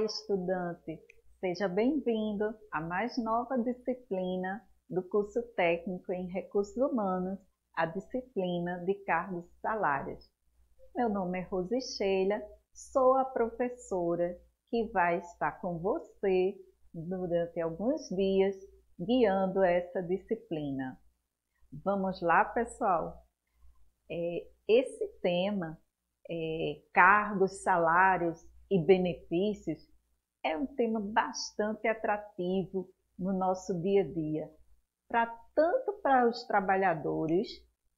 estudante! Seja bem-vindo à mais nova disciplina do curso técnico em Recursos Humanos, a disciplina de Cargos e Salários. Meu nome é Rose Sheila, sou a professora que vai estar com você durante alguns dias, guiando essa disciplina. Vamos lá, pessoal? Esse tema, cargos, salários e benefícios, é um tema bastante atrativo no nosso dia a dia, tanto para os trabalhadores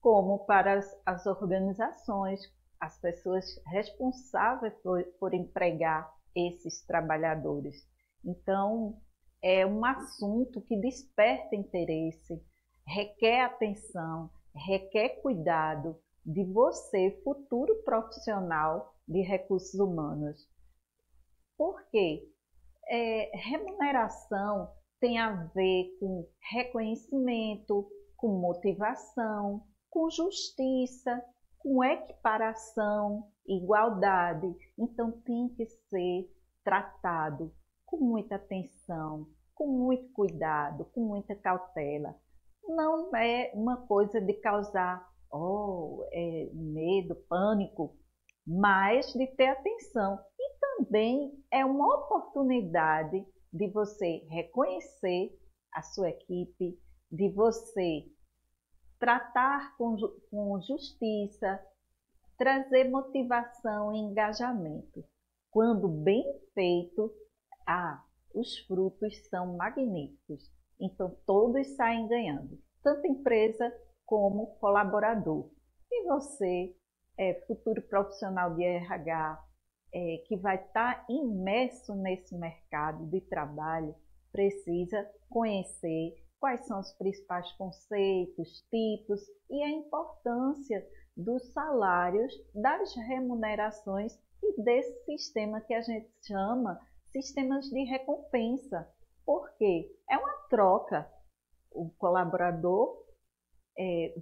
como para as organizações, as pessoas responsáveis por empregar esses trabalhadores. Então, é um assunto que desperta interesse, requer atenção, requer cuidado de você, futuro profissional de recursos humanos. Por quê? Remuneração tem a ver com reconhecimento, com motivação, com justiça, com equiparação, igualdade. Então tem que ser tratado com muita atenção, com muito cuidado, com muita cautela. Não é uma coisa de causar medo, pânico, mas de ter atenção. E também é uma oportunidade de você reconhecer a sua equipe, de você tratar com justiça, trazer motivação e engajamento. Quando bem feito, os frutos são magníficos. Então, todos saem ganhando, tanto empresa como colaborador. E você, futuro profissional de RH, que vai estar imerso nesse mercado de trabalho, precisa conhecer quais são os principais conceitos, tipos e a importância dos salários, das remunerações e desse sistema que a gente chama sistemas de recompensa. Por quê? É uma troca. O colaborador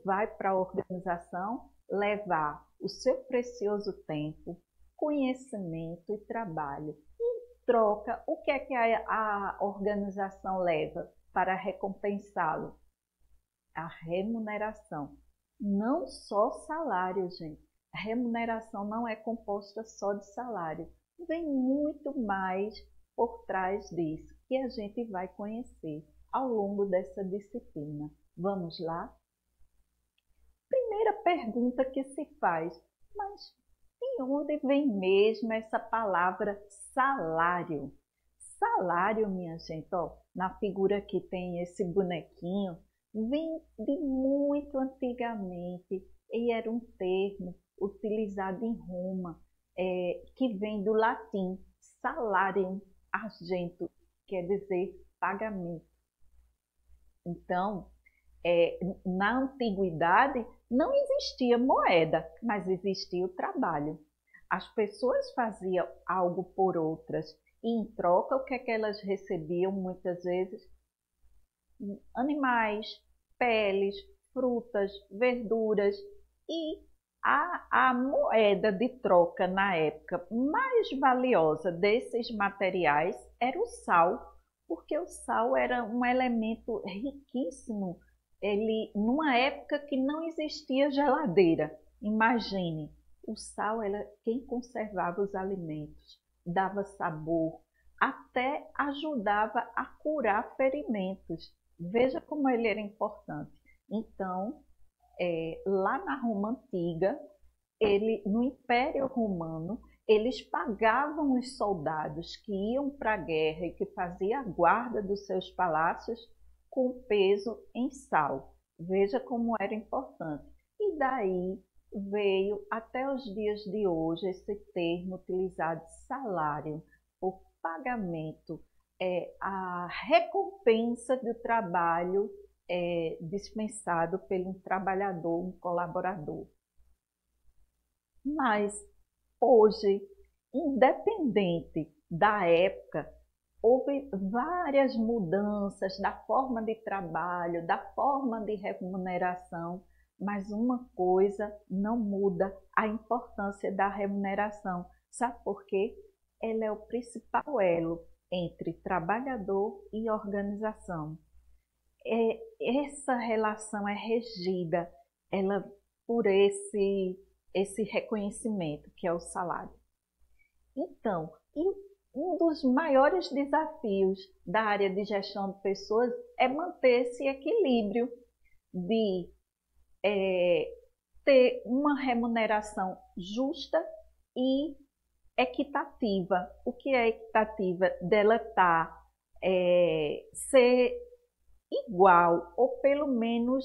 vai para a organização levar o seu precioso tempo, conhecimento e trabalho. Em troca, o que é que a organização leva para recompensá-lo? A remuneração. Não só salário, gente. A remuneração não é composta só de salário. Vem muito mais por trás disso, que a gente vai conhecer ao longo dessa disciplina. Vamos lá? Primeira pergunta que se faz, mas de onde vem mesmo essa palavra salário? Salário, minha gente, na figura aqui tem esse bonequinho, vem de muito antigamente e era um termo utilizado em Roma, que vem do latim salarium argento, quer dizer pagamento. Então, na antiguidade não existia moeda, mas existia o trabalho. As pessoas faziam algo por outras e em troca o que é que elas recebiam muitas vezes? Animais, peles, frutas, verduras e a moeda de troca na época mais valiosa desses materiais era o sal, porque o sal era um elemento riquíssimo. Numa época que não existia geladeira, imagine, o sal era quem conservava os alimentos, dava sabor, até ajudava a curar ferimentos. Veja como ele era importante. Então, lá na Roma Antiga, no Império Romano, eles pagavam os soldados que iam para a guerra e que faziam a guarda dos seus palácios com peso em sal. Veja como era importante. E daí veio até os dias de hoje esse termo utilizado, salário, o pagamento, a recompensa do trabalho dispensado pelo trabalhador, um colaborador. Mas hoje, independente da época, houve várias mudanças da forma de trabalho, da forma de remuneração, mas uma coisa não muda: a importância da remuneração. Sabe por quê? ela é o principal elo entre trabalhador e organização. Essa relação é regida por esse reconhecimento, que é o salário. Então, um dos maiores desafios da área de gestão de pessoas é manter esse equilíbrio de ter uma remuneração justa e equitativa. O que é equitativa? Dela ser igual, ou pelo menos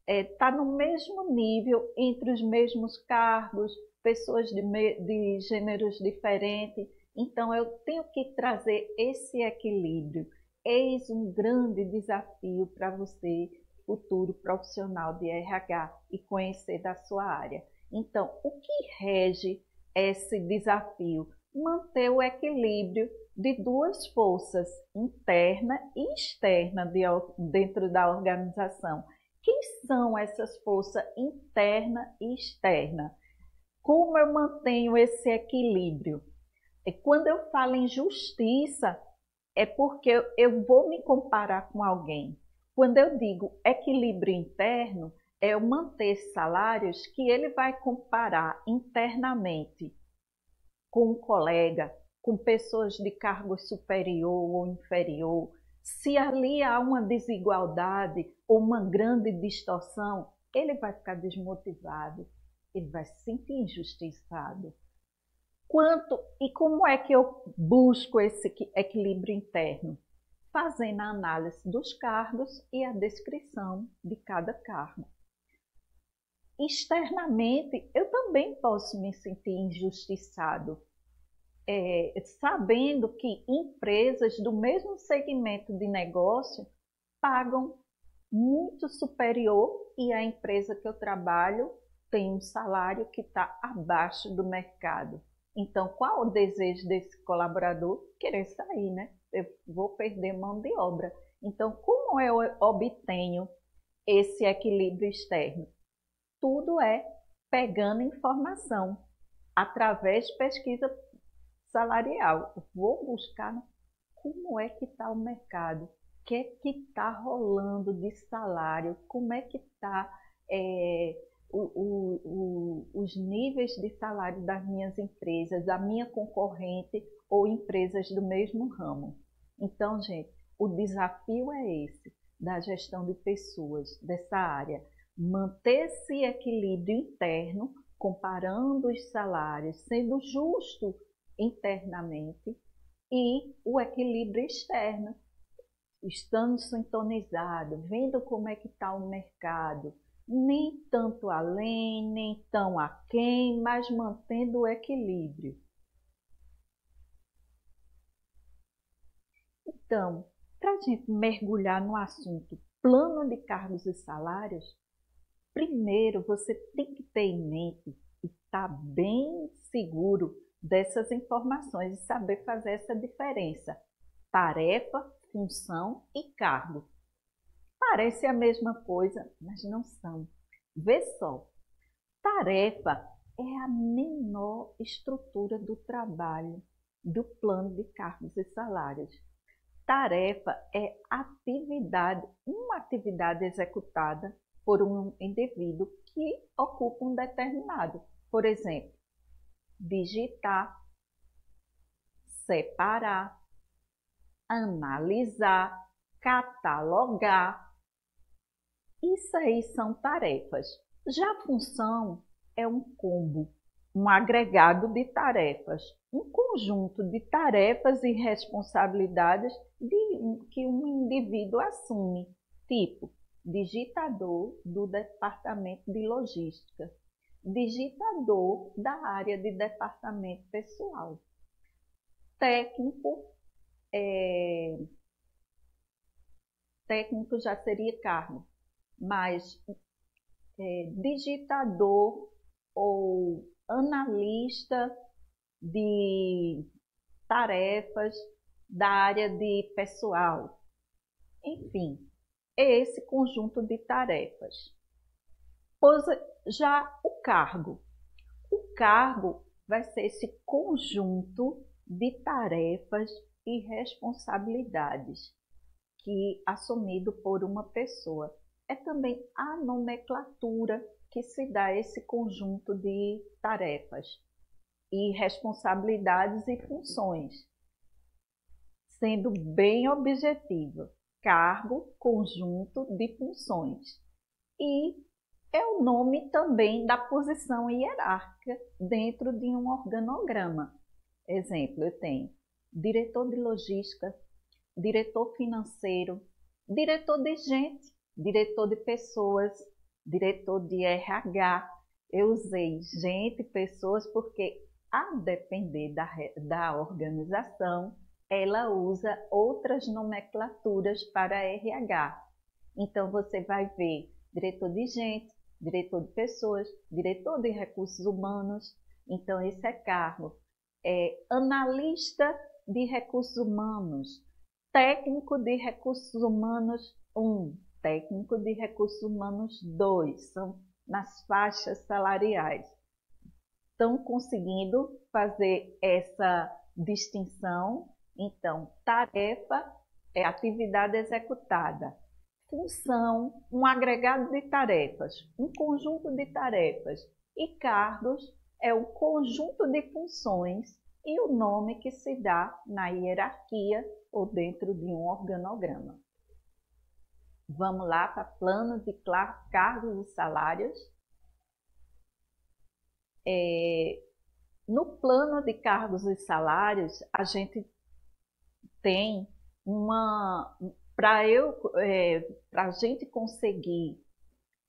estar no mesmo nível entre os mesmos cargos, pessoas de gêneros diferentes. Então, eu tenho que trazer esse equilíbrio. Eis um grande desafio para você, futuro profissional de RH, e conhecer da sua área. Então, o que rege esse desafio? Manter o equilíbrio de duas forças, interna e externa, dentro da organização. Quem são essas forças interna e externa? Como eu mantenho esse equilíbrio? Quando eu falo em justiça, é porque eu vou me comparar com alguém. Quando eu digo equilíbrio interno, é eu manter salários que ele vai comparar internamente com um colega, com pessoas de cargo superior ou inferior. Se ali há uma desigualdade ou uma grande distorção, ele vai ficar desmotivado, ele vai se sentir injustiçado. E como é que eu busco esse equilíbrio interno? Fazendo a análise dos cargos e a descrição de cada cargo. Externamente, eu também posso me sentir injustiçado, sabendo que empresas do mesmo segmento de negócio pagam muito superior e a empresa que eu trabalho tem um salário que está abaixo do mercado. Então, qual o desejo desse colaborador? Querer sair, né? Eu vou perder mão de obra. Então, como eu obtenho esse equilíbrio externo? Tudo é pegando informação através de pesquisa salarial. Eu vou buscar como é que está o mercado, o que é que está rolando de salário, como é que está os níveis de salário das minhas empresas, da minha concorrente ou empresas do mesmo ramo. Então, gente, o desafio é esse, da gestão de pessoas, dessa área. Manter esse equilíbrio interno, comparando os salários, sendo justo internamente, e o equilíbrio externo, estando sintonizado, vendo como é que está o mercado, nem tanto além, nem tão aquém, mas mantendo o equilíbrio. Então, para a gente mergulhar no assunto plano de cargos e salários, primeiro você tem que ter em mente e estar bem seguro dessas informações e saber fazer essa diferença: tarefa, função e cargo. Parece a mesma coisa, mas não são. Vê só, tarefa é a menor estrutura do trabalho do plano de cargos e salários. Tarefa é uma atividade executada por um indivíduo que ocupa um determinado. Por exemplo, digitar, separar, analisar, catalogar. Isso aí são tarefas. Já a função é um combo, um agregado de tarefas, um conjunto de tarefas e responsabilidades que um indivíduo assume, tipo digitador do departamento de logística, digitador da área de departamento pessoal, técnico já seria cargo, mas digitador ou analista de tarefas da área de pessoal. Enfim, é esse conjunto de tarefas. Pois já o cargo vai ser esse conjunto de tarefas e responsabilidades que assumido por uma pessoa. É também a nomenclatura que se dá a esse conjunto de tarefas e responsabilidades e funções, sendo bem objetivo, cargo, conjunto de funções. E é o nome também da posição hierárquica dentro de um organograma. Exemplo, eu tenho diretor de logística, diretor financeiro, diretor de gente, diretor de pessoas, diretor de RH. Eu usei gente, pessoas, porque a depender da organização, ela usa outras nomenclaturas para RH. Então, você vai ver diretor de gente, diretor de pessoas, diretor de recursos humanos. Então, esse é cargo. Analista de recursos humanos, técnico de recursos humanos 1, técnico de recursos humanos 2, são nas faixas salariais. Estão conseguindo fazer essa distinção? Então, tarefa é atividade executada. Função, um agregado de tarefas, um conjunto de tarefas. E cargos é o conjunto de funções e o nome que se dá na hierarquia ou dentro de um organograma. Vamos lá para plano de cargos e salários. No plano de cargos e salários, a gente tem para a gente conseguir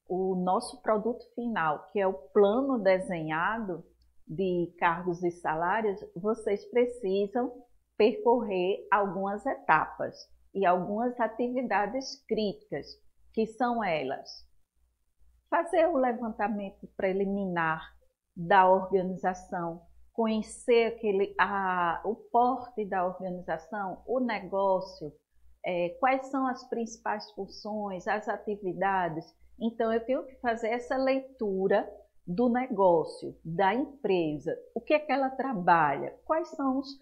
o nosso produto final, que é o plano desenhado de cargos e salários, vocês precisam percorrer algumas etapas e algumas atividades críticas, que são elas: fazer o levantamento preliminar da organização, conhecer o porte da organização, o negócio, quais são as principais funções, as atividades. Então, eu tenho que fazer essa leitura do negócio, da empresa, o que é que ela trabalha, quais são os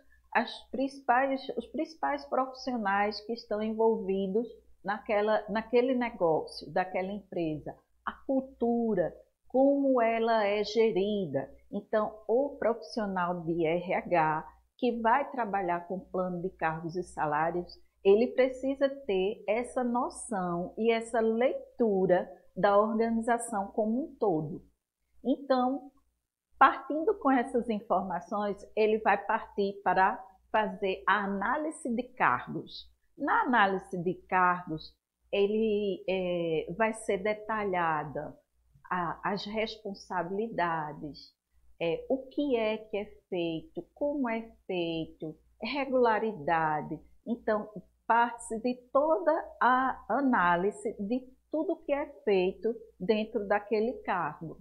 principais profissionais que estão envolvidos naquele negócio, daquela empresa, a cultura, como ela é gerida. Então, o profissional de RH que vai trabalhar com plano de cargos e salários, ele precisa ter essa noção e essa leitura da organização como um todo. Então, partindo com essas informações, ele vai partir para fazer a análise de cargos. Na análise de cargos, ele vai ser detalhada as responsabilidades, o que é feito, como é feito, regularidade. Então, parte-se de toda a análise de tudo que é feito dentro daquele cargo.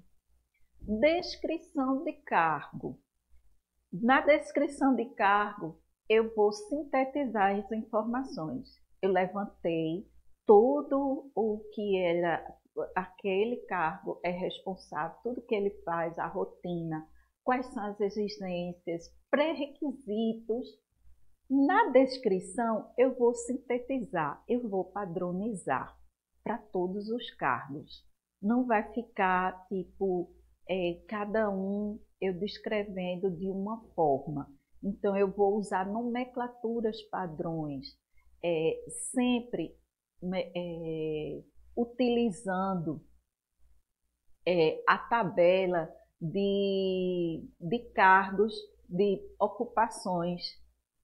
Descrição de cargo. Na descrição de cargo, eu vou sintetizar as informações. Eu levantei tudo o que era aquele cargo é responsável, tudo que ele faz, a rotina, quais são as exigências, pré-requisitos. Na descrição, eu vou sintetizar, eu vou padronizar para todos os cargos. Não vai ficar tipo cada um eu descrevendo de uma forma. Então, eu vou usar nomenclaturas padrões, sempre utilizando a tabela de cargos, de ocupações,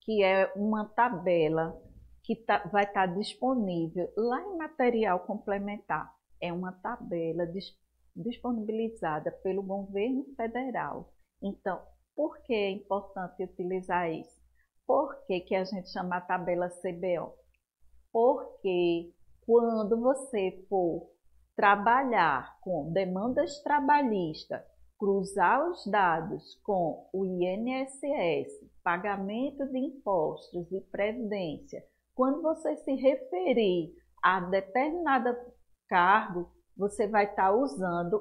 que é uma tabela que vai estar disponível lá em material complementar. É uma tabela disponibilizada pelo governo federal. Então, por que é importante utilizar isso? Por que a gente chama a tabela CBO? Porque quando você for trabalhar com demandas trabalhistas, cruzar os dados com o INSS, pagamento de impostos e previdência, quando você se referir a determinado cargo, você vai estar usando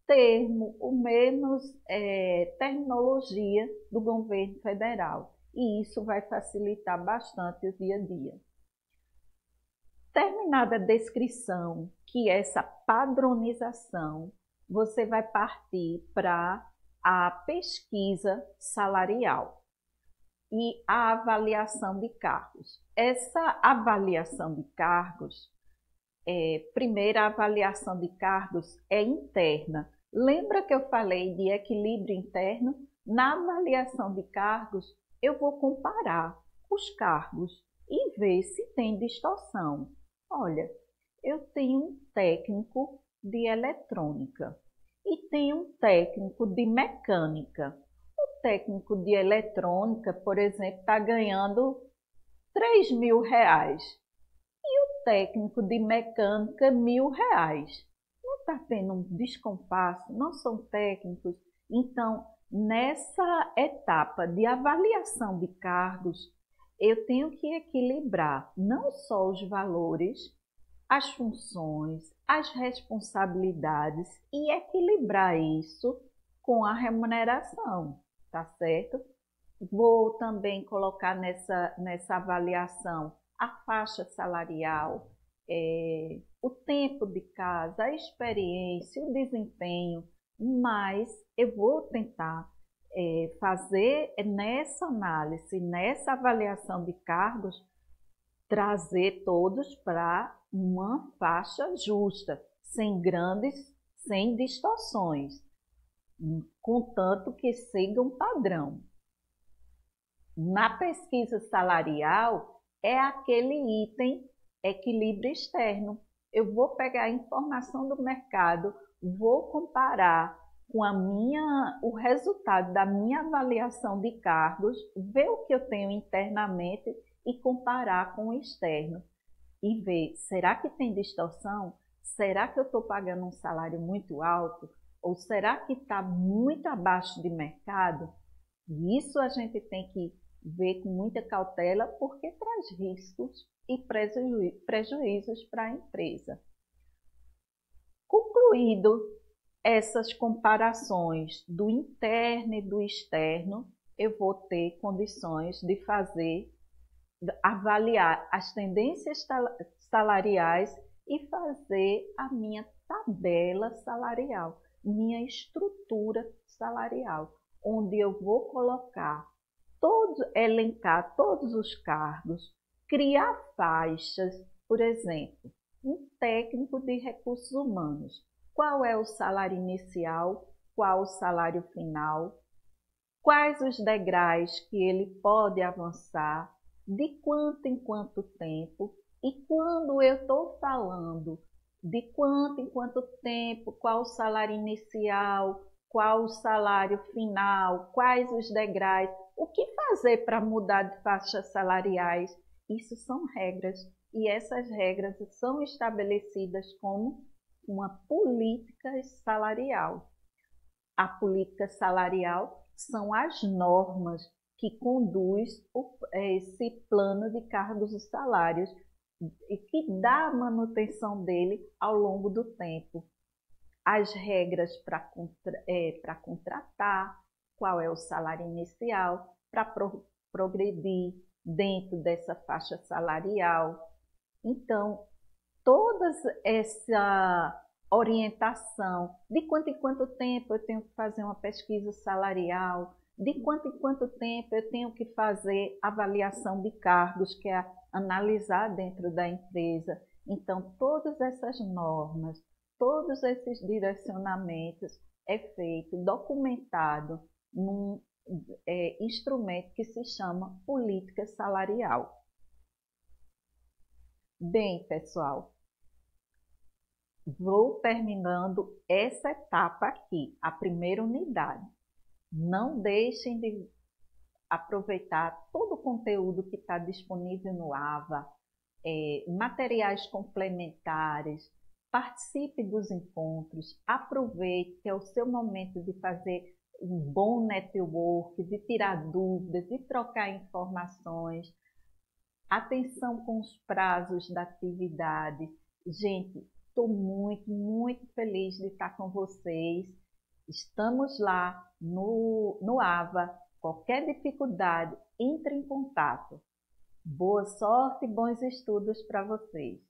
termo, o menos terminologia do governo federal. E isso vai facilitar bastante o dia a dia. Terminada a descrição, que é essa padronização, você vai partir para a pesquisa salarial e a avaliação de cargos. Essa avaliação de cargos, primeiro a avaliação de cargos é interna. Lembra que eu falei de equilíbrio interno? Na avaliação de cargos, eu vou comparar os cargos e ver se tem distorção. Olha, eu tenho um técnico de eletrônica e tenho um técnico de mecânica. O técnico de eletrônica, por exemplo, está ganhando R$ 3.000 e o técnico de mecânica R$ 1.000. Não está tendo um descompasso? Não são técnicos? Então, nessa etapa de avaliação de cargos, eu tenho que equilibrar não só os valores, as funções, as responsabilidades e equilibrar isso com a remuneração, tá certo? Vou também colocar nessa avaliação a faixa salarial, o tempo de casa, a experiência, o desempenho, mas eu vou tentar fazer nessa análise, nessa avaliação de cargos, trazer todos para uma faixa justa, sem distorções, contanto que siga um padrão. Na pesquisa salarial, é aquele item equilíbrio externo. Eu vou pegar a informação do mercado, vou comparar com o resultado da minha avaliação de cargos, ver o que eu tenho internamente e comparar com o externo. E ver, será que tem distorção? Será que eu estou pagando um salário muito alto? Ou será que está muito abaixo de mercado? E isso a gente tem que ver com muita cautela, porque traz riscos e prejuízos para a empresa. Concluído essas comparações do interno e do externo, eu vou ter condições de avaliar as tendências salariais e fazer a minha tabela salarial, minha estrutura salarial, onde eu vou colocar elencar todos os cargos, criar faixas, por exemplo, um técnico de recursos humanos. Qual é o salário inicial? Qual o salário final? Quais os degraus que ele pode avançar? De quanto em quanto tempo? E quando eu estou falando de quanto em quanto tempo, qual o salário inicial, qual o salário final, quais os degraus, o que fazer para mudar de faixas salariais? Isso são regras, e essas regras são estabelecidas como uma política salarial. A política salarial são as normas que conduz esse plano de cargos e salários e que dá a manutenção dele ao longo do tempo. As regras para contratar, qual é o salário inicial, para progredir dentro dessa faixa salarial. Então, toda essa orientação, de quanto em quanto tempo eu tenho que fazer uma pesquisa salarial, de quanto em quanto tempo eu tenho que fazer avaliação de cargos, que é analisar dentro da empresa. Então, todas essas normas, todos esses direcionamentos é feito, documentado num instrumento que se chama política salarial. Bem, pessoal, vou terminando essa etapa aqui, a primeira unidade. Não deixem de aproveitar todo o conteúdo que está disponível no AVA, materiais complementares, participe dos encontros, aproveite que é o seu momento de fazer um bom network, de tirar dúvidas, de trocar informações. Atenção com os prazos da atividade. Gente, estou muito, muito feliz de estar com vocês. Estamos lá no AVA. Qualquer dificuldade, entre em contato. Boa sorte e bons estudos para vocês.